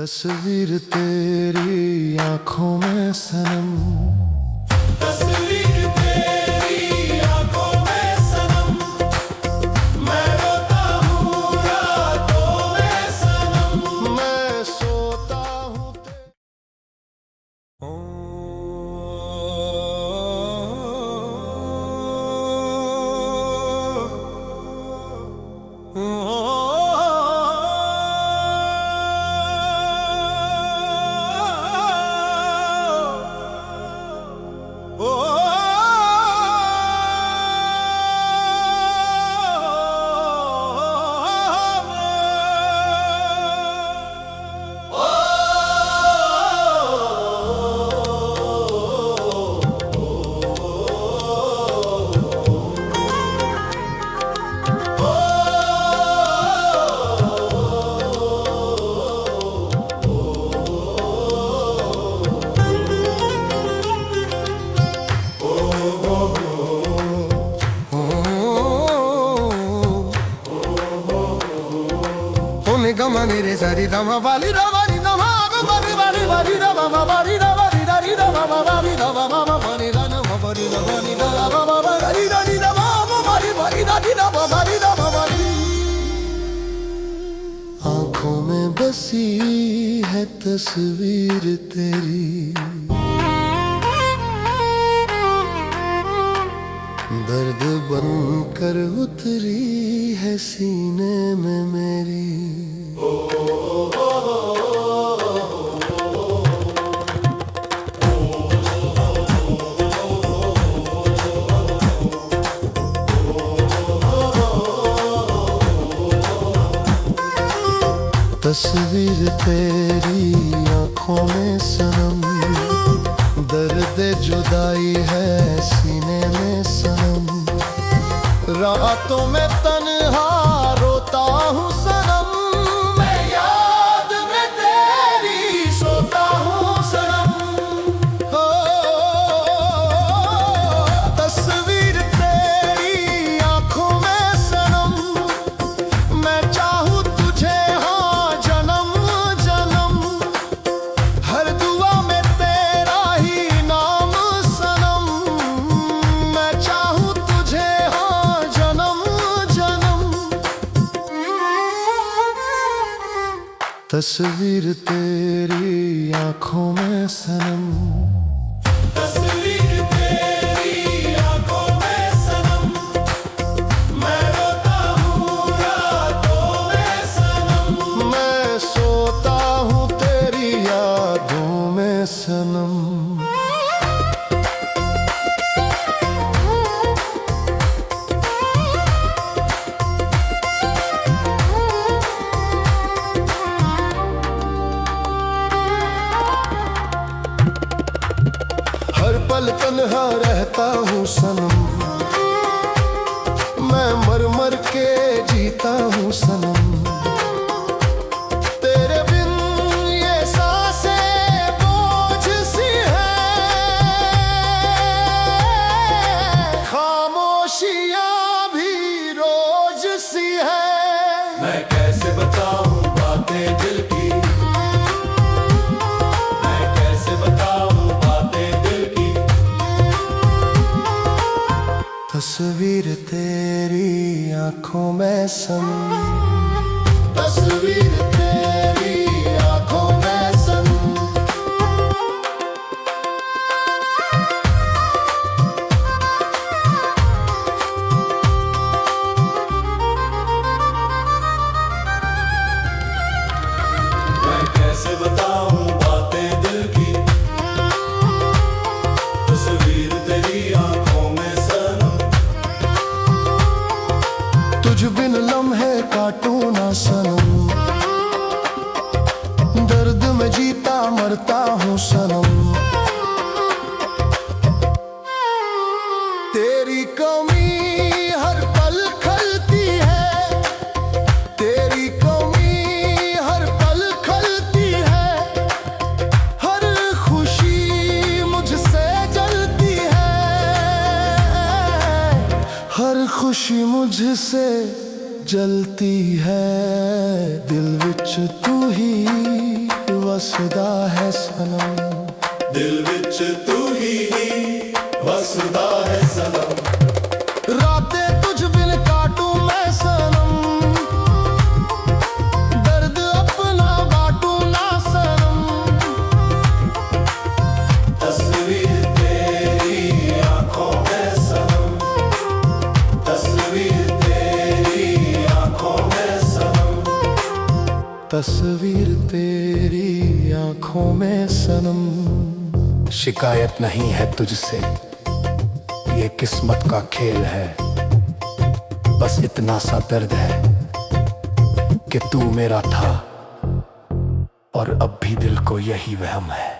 तस्वीर तेरी आंखों में सनम, तस्वीर तेरी आंखों में सनम, मैं रोता हूँ रातों में सनम, मैं सोता हूँ gama ni re sa ri da ma ba li da ba ni da ma ba ni ba ni ba ni da ma ba ni da ba ni da ni da ma ba ni da ma ba ni da na ma ba ni da ba ni da ma ba ni da ni da ma ba ni ba ni da ni da ma ba ni da ma ba ni। आंखों में बसी है तस्वीर तेरी, दर्द बनकर उतरी है सीने में मेरी। तस्वीर तेरी आंखों में सनम, दर्द जुदाई है सीने में सनम, रातों में तन्हा रोता हूँ सनम, मैं याद में तेरी सोता हूँ सनम। हो तस्वीर तेरी आंखों में सनम, मैं चाहूँ तुझे हाँ जन्म जन्म, हर दुआ में तेरा ही नाम सनम, मैं चाहूँ तुझे हाँ जन्म जन्म। तस्वीर तेरी आंखों में सनम, तस्वीर तेरी आंखों में सनम, मैं रोता हूँ रातों में सनम, मैं सोता हूँ तेरी यादों में सनम। हर पल तन्हा रहता हूँ सनम, मैं मर मर के जीता हूँ सनम, तेरे बिन ये सांसें बोझ सी हैं, खामोशियाँ भी रोज सी हैं। मैं कैसे बताऊँ बातें दिल की, मैं कैसे बताऊँ बातें दिल की। तस्वीर तेरी आंखों में सनम, तस्वीर तेरी आंखों में सनम। मैं कैसे बताऊँ बातें दिल की, तस्वीर तेरी आंखों में सनम, तुझ बिन लम्हे काटूं ना सनम, दर्द में जीता मरता हूँ सनम, तेरी कमी हर पल खलती है, तेरी कमी हर पल खलती है, हर खुशी मुझसे जलती है, हर खुशी मुझसे जलती है, दिल विच तू ही ਵਸਦਾ ਹੈ ਸਨਮ ਦਿਲ ਵਿੱਚ ਤੂੰ ਹੀ ਵਸਦਾ ਹੈ ਸਨਮ रातें तुझ बिन काटूं मैं सनम दर्द अपना बांटूं ना सनम तस्वीर तेरी आंखों में सनम तस्वीर तेरी आंखों में सनम तस्वीर तेरी आंखों में सनम शिकायत नहीं है तुझसे ये किस्मत का खेल है बस इतना सा दर्द है कि तू मेरा था और अब भी दिल को यही वहम है